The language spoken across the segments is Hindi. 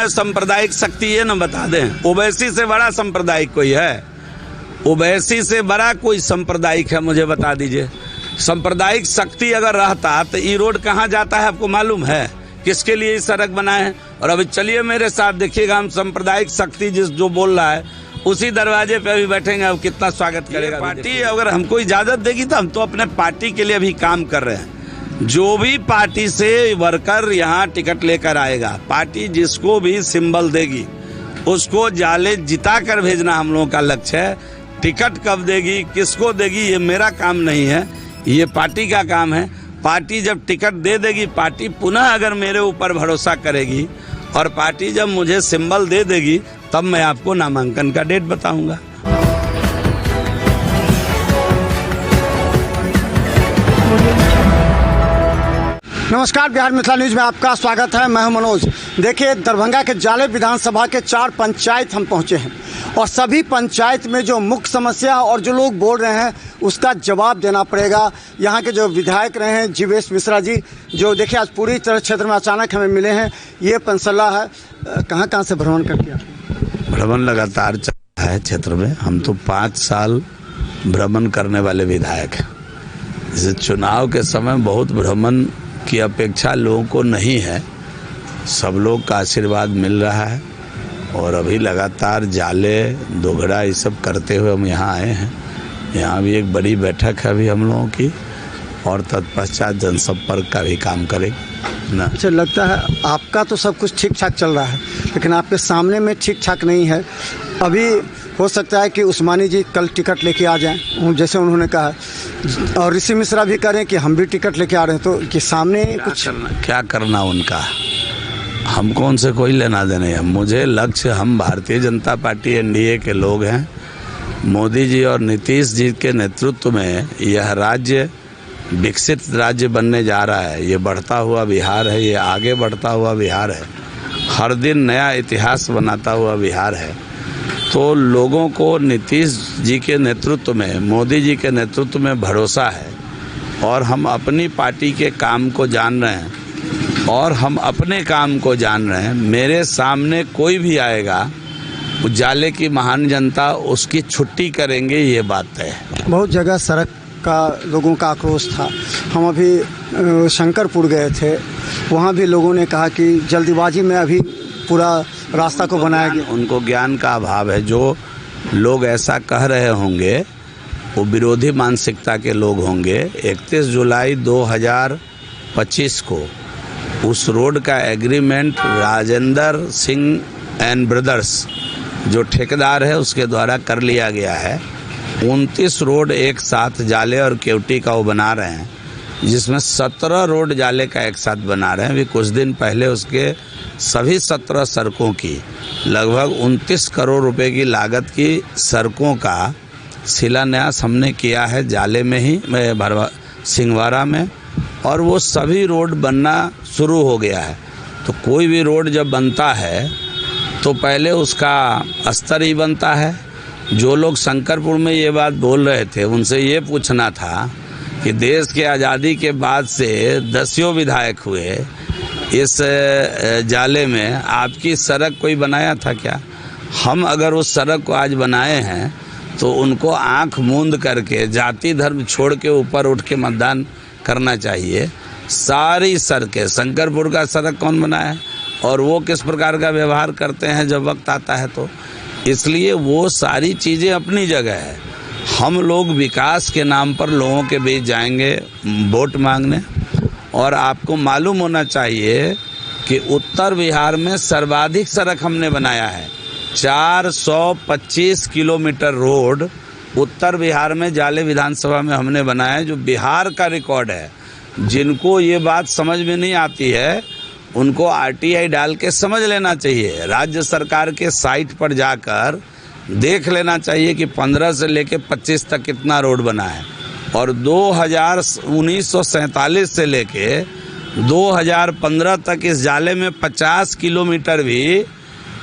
सांप्रदायिक शक्ति ये न बता दें, ओवैसी से बड़ा सांप्रदायिक कोई है? ओवैसी से बड़ा कोई सांप्रदायिक है? मुझे बता दीजिए। सांप्रदायिक शक्ति अगर रहता तो ये रोड कहाँ जाता है आपको मालूम है? किसके लिए ये सड़क बनाए हैं? और अभी चलिए मेरे साथ देखिएगा, हम सांप्रदायिक शक्ति जो बोल रहा है उसी दरवाजे पे अभी बैठेंगे। अब कितना स्वागत करेगा पार्टी। अगर हमको इजाजत देगी तो हम तो अपने पार्टी के लिए अभी काम कर रहे हैं। जो भी पार्टी से वर्कर यहाँ टिकट लेकर आएगा, पार्टी जिसको भी सिंबल देगी उसको जाले जिता कर भेजना हम लोगों का लक्ष्य है। टिकट कब देगी, किसको देगी, ये मेरा काम नहीं है, ये पार्टी का काम है। पार्टी जब टिकट दे देगी, पार्टी पुनः अगर मेरे ऊपर भरोसा करेगी और पार्टी जब मुझे सिंबल दे देगी तब मैं आपको नामांकन का डेट बताऊंगा। नमस्कार, बिहार मिथिला न्यूज में आपका स्वागत है। मैं हूं मनोज। देखिए, दरभंगा के जाले विधानसभा के 4 पंचायत हम पहुंचे हैं और सभी पंचायत में जो मुख्य समस्या और जो लोग बोल रहे हैं उसका जवाब देना पड़ेगा। यहाँ के जो विधायक रहे हैं जीवेश मिश्रा जी, जो देखिए आज पूरी तरह क्षेत्र में अचानक हमें मिले हैं। ये पंसला है, कहाँ से भ्रमण करके आते हैं? भ्रमण लगातार चल रहा है क्षेत्र में। हम तो 5 साल भ्रमण करने वाले विधायक हैं। जैसे चुनाव के समय बहुत भ्रमण की अपेक्षा लोगों को नहीं है, सब लोग का आशीर्वाद मिल रहा है और अभी लगातार जाले दोगड़ा ये सब करते हुए हम यहाँ आए हैं। यहाँ भी एक बड़ी बैठक है अभी हम लोगों की और तत्पश्चात जनसंपर्क का भी काम करेंगे ना। अच्छा, लगता है आपका तो सब कुछ ठीक ठाक चल रहा है, लेकिन आपके सामने में ठीक ठाक नहीं है। अभी हो सकता है कि उस्मानी जी कल टिकट लेके आ जाएं, जैसे उन्होंने कहा, और ऋषि मिश्रा भी करें कि हम भी टिकट लेके आ रहे हैं, तो कि सामने क्या करना उनका, हमको उनसे कोई लेना देना है। मुझे लक्ष्य, हम भारतीय जनता पार्टी एनडीए के लोग हैं। मोदी जी और नीतीश जी के नेतृत्व में यह राज्य विकसित राज्य बनने जा रहा है। ये बढ़ता हुआ बिहार है, ये आगे बढ़ता हुआ बिहार है, हर दिन नया इतिहास बनाता हुआ बिहार है। तो लोगों को नीतीश जी के नेतृत्व में, मोदी जी के नेतृत्व में भरोसा है और हम अपनी पार्टी के काम को जान रहे हैं और हम अपने काम को जान रहे हैं। मेरे सामने कोई भी आएगा, उजाले की महान जनता उसकी छुट्टी करेंगे, ये बात है। बहुत जगह सड़क का लोगों का आक्रोश था। हम अभी शंकरपुर गए थे, वहाँ भी लोगों ने कहा कि जल्दीबाजी में अभी पूरा रास्ता को बनाया गया। उनको ज्ञान का अभाव है। जो लोग ऐसा कह रहे होंगे वो विरोधी मानसिकता के लोग होंगे। 31 जुलाई 2025 को उस रोड का agreement Rajendra Singh and brothers जो ठेकेदार है उसके द्वारा कर लिया गया है। 29 रोड एक साथ जाले और केवटी का वो बना रहे हैं, जिसमें 17 रोड जाले का एक साथ बना रहे हैं। अभी कुछ दिन पहले उसके सभी 17 सड़कों की लगभग 29 करोड़ रुपए की लागत की सड़कों का शिलान्यास हमने किया है जाले में ही, सिंहवाड़ा में, और वो सभी रोड बनना शुरू हो गया है। तो कोई भी रोड जब बनता है तो पहले उसका स्तर ही बनता है। जो लोग शंकरपुर में ये बात बोल रहे थे उनसे ये पूछना था कि देश के आज़ादी के बाद से 10 विधायक हुए, इस जाले में आपकी सड़क कोई बनाया था क्या? हम अगर उस सड़क को आज बनाए हैं तो उनको आंख मूंद करके जाति धर्म छोड़ के ऊपर उठ के मतदान करना चाहिए। सारी सड़कें, शंकरपुर का सड़क कौन बनाया और वो किस प्रकार का व्यवहार करते हैं जब वक्त आता है, तो इसलिए वो सारी चीज़ें अपनी जगह है। हम लोग विकास के नाम पर लोगों के बीच जाएंगे वोट मांगने, और आपको मालूम होना चाहिए कि उत्तर बिहार में सर्वाधिक सड़क हमने बनाया है। 425 किलोमीटर रोड उत्तर बिहार में जाले विधानसभा में हमने बनाया है, जो बिहार का रिकॉर्ड है। जिनको ये बात समझ में नहीं आती है उनको आरटीआई डाल के समझ लेना चाहिए। राज्य सरकार के साइट पर जाकर देख लेना चाहिए कि 15 से लेके 25 तक कितना रोड बना है, और 1947 से लेके 2015 तक इस जाले में 50 किलोमीटर भी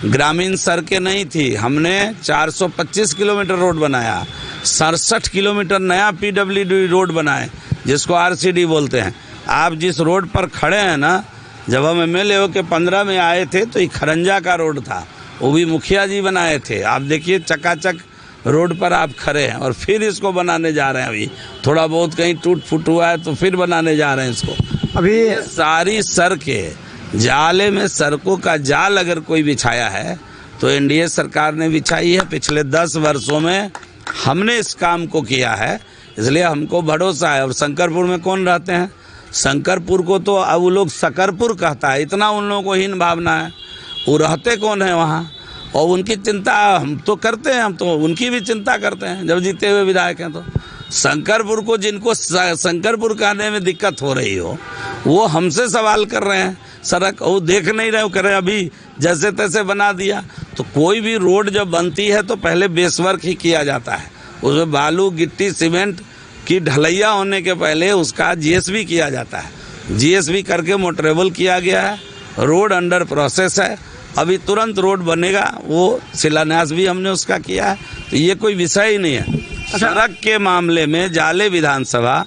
ग्रामीण सड़कें नहीं थी। हमने 425 किलोमीटर रोड बनाया, 67 किलोमीटर नया पीडब्ल्यूडी रोड बनाए जिसको आरसीडी बोलते हैं। आप जिस रोड पर खड़े हैं ना, जब हम MLA होके 15 में आए थे तो ये खरंजा का रोड था, वो भी मुखिया जी बनाए थे। आप देखिए चकाचक रोड पर आप खड़े हैं और फिर इसको बनाने जा रहे हैं। अभी थोड़ा बहुत कहीं टूट फूट हुआ है तो फिर बनाने जा रहे हैं इसको। अभी ये सारी सड़कें जाले में, सड़कों का जाल अगर कोई बिछाया है तो NDA सरकार ने बिछाई है। पिछले 10 वर्षों में हमने इस काम को किया है, इसलिए हमको भरोसा है। और शंकरपुर में कौन रहते हैं? शंकरपुर को तो अब वो लोग शकरपुर कहता है, इतना उन लोगों को हीन भावना है। वो रहते कौन है वहाँ, और उनकी चिंता हम तो करते हैं, हम तो उनकी भी चिंता करते हैं जब जीते हुए विधायक हैं। तो शंकरपुर को, जिनको शंकरपुर कहने में दिक्कत हो रही हो, वो हमसे सवाल कर रहे हैं सड़क, वो देख नहीं रहे, वो कह रहे अभी जैसे तैसे बना दिया। तो कोई भी रोड जब बनती है तो पहले बेसवर्क ही किया जाता है, उसमें बालू गिट्टी सीमेंट की ढलैया होने के पहले उसका GSB किया जाता है। GSB करके मोटरेबल किया गया है, रोड अंडर प्रोसेस है, अभी तुरंत रोड बनेगा, वो शिलान्यास भी हमने उसका किया है। तो ये कोई विषय ही नहीं है। सड़क के मामले में जाले विधानसभा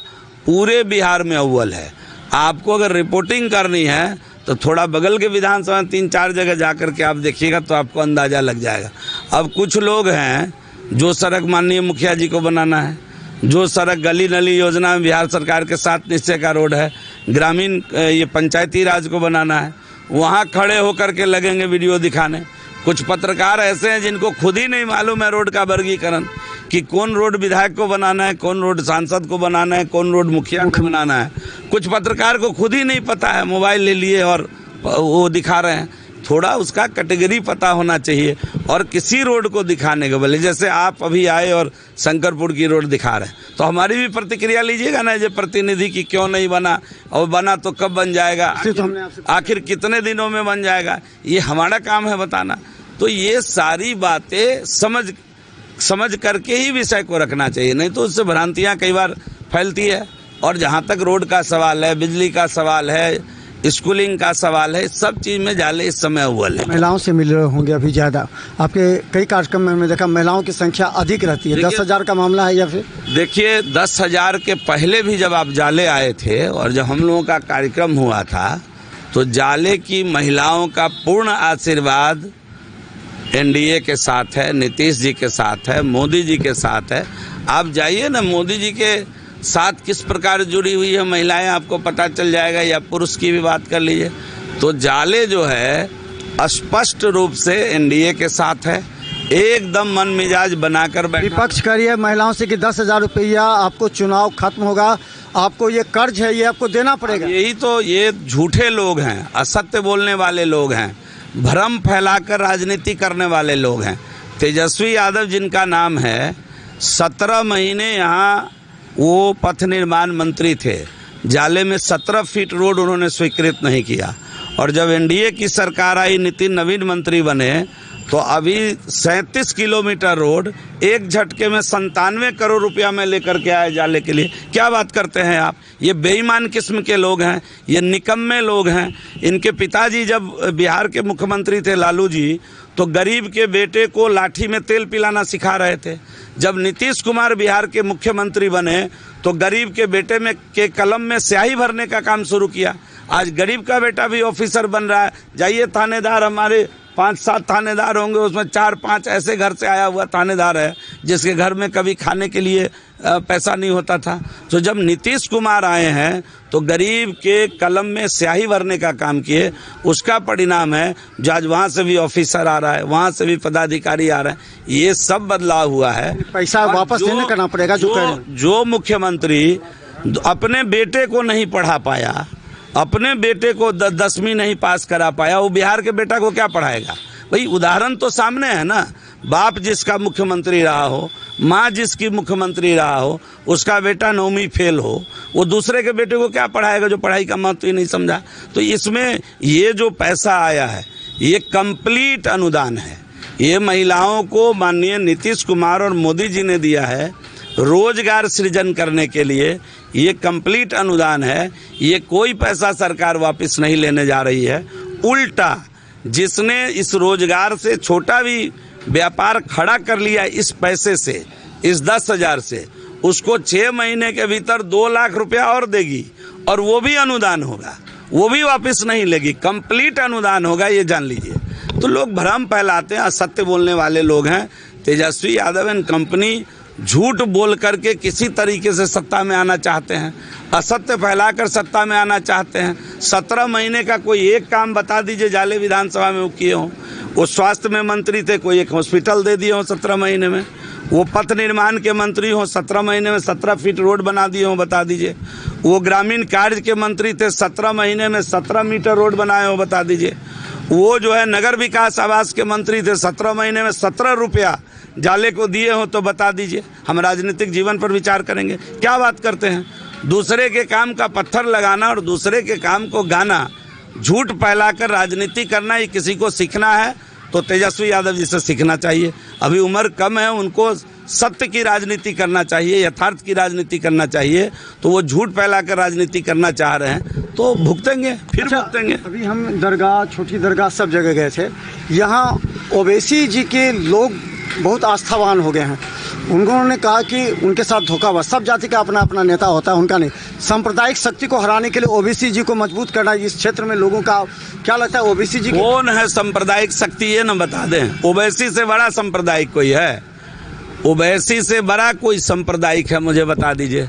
पूरे बिहार में अव्वल है। आपको अगर रिपोर्टिंग करनी है तो थोड़ा बगल के विधानसभा 3-4 जगह जाकर के आप देखिएगा तो आपको अंदाज़ा लग जाएगा। अब कुछ लोग हैं जो सड़क माननीय मुखिया जी को बनाना है, जो सड़क गली नली योजना में बिहार सरकार के 7 निश्चय का रोड है, ग्रामीण ये पंचायती राज को बनाना है, वहाँ खड़े होकर के लगेंगे वीडियो दिखाने। कुछ पत्रकार ऐसे हैं जिनको खुद ही नहीं मालूम है रोड का वर्गीकरण, कि कौन रोड विधायक को बनाना है, कौन रोड सांसद को बनाना है, कौन रोड मुखिया को बनाना है। कुछ पत्रकार को खुद ही नहीं पता है, मोबाइल ले लिए और वो दिखा रहे हैं। थोड़ा उसका कैटेगरी पता होना चाहिए। और किसी रोड को दिखाने के बदले, जैसे आप अभी आए और शंकरपुर की रोड दिखा रहे हैं, तो हमारी भी प्रतिक्रिया लीजिएगा ना, जो प्रतिनिधि की क्यों नहीं बना, और बना तो कब बन जाएगा, आखिर कितने दिनों में बन जाएगा, ये हमारा काम है बताना। तो ये सारी बातें समझ करके ही विषय को रखना चाहिए, नहीं तो उससे भ्रांतियाँ कई बार फैलती है। और जहाँ तक रोड का सवाल है, बिजली का सवाल है, स्कूलिंग का सवाल है, सब चीज़ में जाले इस समय अव्वल है। महिलाओं से मिल रहे होंगे अभी ज़्यादा, आपके कई कार्यक्रम में हमने देखा महिलाओं की संख्या अधिक रहती है। 10,000 का मामला है या फिर? देखिए 10,000 के पहले भी जब आप जाले आए थे और जब हम लोगों का कार्यक्रम हुआ था, तो जाले की महिलाओं का पूर्ण आशीर्वाद NDA के साथ है, नीतीश जी के साथ है, मोदी जी के साथ है। आप जाइए ना, मोदी जी के साथ किस प्रकार जुड़ी हुई है महिलाएं, आपको पता चल जाएगा, या पुरुष की भी बात कर लीजिए। तो जाले जो है स्पष्ट रूप से NDA के साथ है, एकदम मन मिजाज बनाकर बैठा। विपक्ष कह रही है महिलाओं से कि 10,000 रुपया आपको चुनाव खत्म होगा, आपको ये कर्ज है ये आपको देना पड़ेगा। यही तो, ये झूठे लोग हैं, असत्य बोलने वाले लोग हैं, भ्रम फैलाकर राजनीति करने वाले लोग हैं। तेजस्वी यादव जिनका नाम है, 17 महीने यहाँ वो पथ निर्माण मंत्री थे, जाले में 17 फीट रोड उन्होंने स्वीकृत नहीं किया। और जब NDA की सरकार आई, नितिन नवीन मंत्री बने, तो अभी 37 किलोमीटर रोड एक झटके में 97 करोड़ रुपया में लेकर के आए जाले के लिए। क्या बात करते हैं आप? ये बेईमान किस्म के लोग हैं, ये निकम्मे लोग हैं। इनके पिताजी जब बिहार के मुख्यमंत्री थे लालू जी, तो गरीब के बेटे को लाठी में तेल पिलाना सिखा रहे थे। जब नीतीश कुमार बिहार के मुख्यमंत्री बने तो गरीब के बेटे में के कलम में स्याही भरने का काम शुरू किया। आज गरीब का बेटा भी ऑफिसर बन रहा है। जाइए थानेदार, हमारे 5-7 थानेदार होंगे, उसमें 4-5 ऐसे घर से आया हुआ थानेदार है जिसके घर में कभी खाने के लिए पैसा नहीं होता था। तो जब नीतीश कुमार आए हैं तो गरीब के कलम में स्याही भरने का काम किए, उसका परिणाम है जो आज वहाँ से भी ऑफिसर आ रहा है, वहाँ से भी पदाधिकारी आ रहे हैं। ये सब बदलाव हुआ है। पैसा वापस नहीं करना पड़ेगा। जो मुख्यमंत्री अपने बेटे को नहीं पढ़ा पाया, अपने बेटे को 10वीं नहीं पास करा पाया, वो बिहार के बेटा को क्या पढ़ाएगा? भाई उदाहरण तो सामने है ना। बाप जिसका मुख्यमंत्री रहा हो, माँ जिसकी मुख्यमंत्री रहा हो, उसका बेटा 9वीं फेल हो, वो दूसरे के बेटे को क्या पढ़ाएगा जो पढ़ाई का महत्व ही नहीं समझा। तो इसमें ये जो पैसा आया है ये कंप्लीट अनुदान है। ये महिलाओं को माननीय नीतीश कुमार और मोदी जी ने दिया है रोजगार सृजन करने के लिए। ये कंप्लीट अनुदान है, ये कोई पैसा सरकार वापस नहीं लेने जा रही है। उल्टा जिसने इस रोजगार से छोटा भी व्यापार खड़ा कर लिया इस पैसे से, इस 10,000 से, उसको 6 महीने के भीतर 2 लाख रुपया और देगी, और वो भी अनुदान होगा। वो भी वापस नहीं लेगी, कंप्लीट अनुदान होगा, ये जान लीजिए। तो लोग भ्रम फैलाते हैं, असत्य बोलने वाले लोग हैं। तेजस्वी यादव एंड कंपनी झूठ बोल करके किसी तरीके से सत्ता में आना चाहते हैं, असत्य फैलाकर सत्ता में आना चाहते हैं। 17 महीने का कोई एक काम बता दीजिए जाले विधानसभा में वो किए हों। वो स्वास्थ्य में मंत्री थे, कोई एक हॉस्पिटल दे दिए हों 17 महीने में। वो पथ निर्माण के मंत्री हों, 17 महीने में 17 फीट रोड बना दिए हों, बता दीजिए। वो ग्रामीण कार्य के मंत्री थे, 17 महीने में 17 मीटर रोड बनाए हों, बता दीजिए। वो जो है नगर विकास आवास के मंत्री थे, 17 महीने में 17 रुपया जाले को दिए हो तो बता दीजिए। हम राजनीतिक जीवन पर विचार करेंगे। क्या बात करते हैं, दूसरे के काम का पत्थर लगाना और दूसरे के काम को गाना, झूठ फैलाकर राजनीति करना, ये किसी को सीखना है तो तेजस्वी यादव जी से सीखना चाहिए। अभी उम्र कम है, उनको सत्य की राजनीति करना चाहिए, यथार्थ की राजनीति करना चाहिए। तो वो झूठ फैलाकर राजनीति करना चाह रहे हैं तो भुगतेंगे, फिर भुगतेंगे। अभी हम दरगाह, छोटी दरगाह, सब जगह गए थे। यहाँ ओवैसी जी के लोग बहुत आस्थावान हो गए हैं। उन्होंने कहा कि उनके साथ धोखा हुआ। सब जाति का अपना अपना नेता होता है, उनका नहीं। सांप्रदायिक शक्ति को हराने के लिए ओवैसी जी को मजबूत करना, इस क्षेत्र में लोगों का क्या लगता है? ओवैसी जी कौन है सांप्रदायिक शक्ति, ये न बता दें। ओवैसी से बड़ा सांप्रदायिक कोई है? ओवैसी से बड़ा कोई सांप्रदायिक है, मुझे बता दीजिए।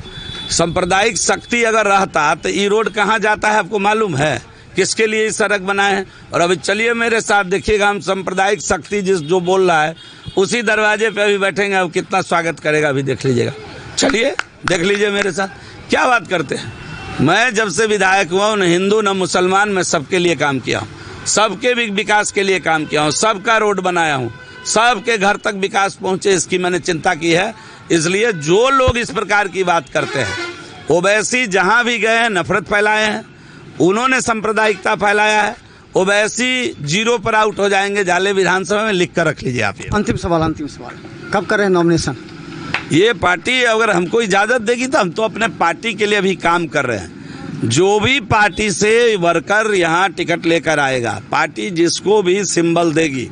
सांप्रदायिक शक्ति अगर रहता तो ये रोड कहाँ जाता है आपको मालूम है? किसके लिए ये सड़क बनाए हैं? और अभी चलिए मेरे साथ, देखिएगा हम सांप्रदायिक शक्ति जो बोल रहा है उसी दरवाजे पे अभी बैठेंगे। अब कितना स्वागत करेगा अभी देख लीजिएगा। चलिए देख लीजिए मेरे साथ, क्या बात करते हैं। मैं जब से विधायक हुआ हूँ, न हिंदू न मुसलमान, मैं सबके लिए काम किया हूँ, सबके भी विकास के लिए काम किया हूँ, सबका रोड बनाया हूँ, सबके घर तक विकास पहुँचे इसकी मैंने चिंता की है। इसलिए जो लोग इस प्रकार की बात करते हैं, ओवैसी जहाँ भी गए हैं नफरत फैलाए हैं, उन्होंने सांप्रदायिकता फैलाया है। ओवैसी 0 पर आउट हो जाएंगे जाले विधानसभा में, लिख कर रख लीजिए आप। अंतिम सवाल, कब करें नॉमिनेशन? ये पार्टी अगर हमको इजाज़त देगी तो हम तो अपने पार्टी के लिए अभी काम कर रहे हैं। जो भी पार्टी से वर्कर यहाँ टिकट लेकर आएगा, पार्टी जिसको भी सिंबल देगी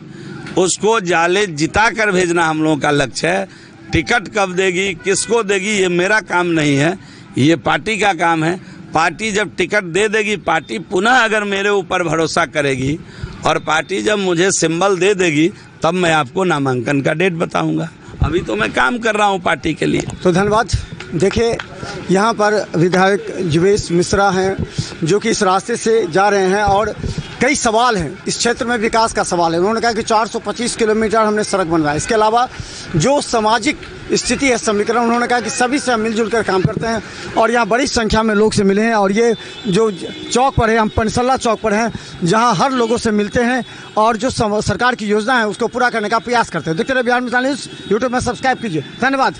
उसको जाले जिता कर भेजना हम लोगों का लक्ष्य है। टिकट कब देगी, किसको देगी, ये मेरा काम नहीं है, ये पार्टी का काम है। पार्टी जब टिकट दे देगी, पार्टी पुनः अगर मेरे ऊपर भरोसा करेगी और पार्टी जब मुझे सिंबल दे देगी, तब मैं आपको नामांकन का डेट बताऊंगा। अभी तो मैं काम कर रहा हूं पार्टी के लिए। तो धन्यवाद। देखिए, यहाँ पर विधायक जीवेश मिश्रा हैं जो कि इस रास्ते से जा रहे हैं और कई सवाल हैं इस क्षेत्र में, विकास का सवाल है। उन्होंने कहा कि 425 किलोमीटर हमने सड़क बनवाया। इसके अलावा जो सामाजिक स्थिति है, समीकरण, उन्होंने कहा कि सभी से हम मिलजुल कर काम करते हैं और यहाँ बड़ी संख्या में लोग से मिले हैं। और ये जो चौक पर है, हम पंचसल्ला चौक पर हैं, जहाँ हर लोगों से मिलते हैं और जो सरकार की योजना है उसको पूरा करने का प्रयास करते हैं। देखते रहिए बिहार मिसाल न्यूज़, यूट्यूब में सब्सक्राइब कीजिए। धन्यवाद।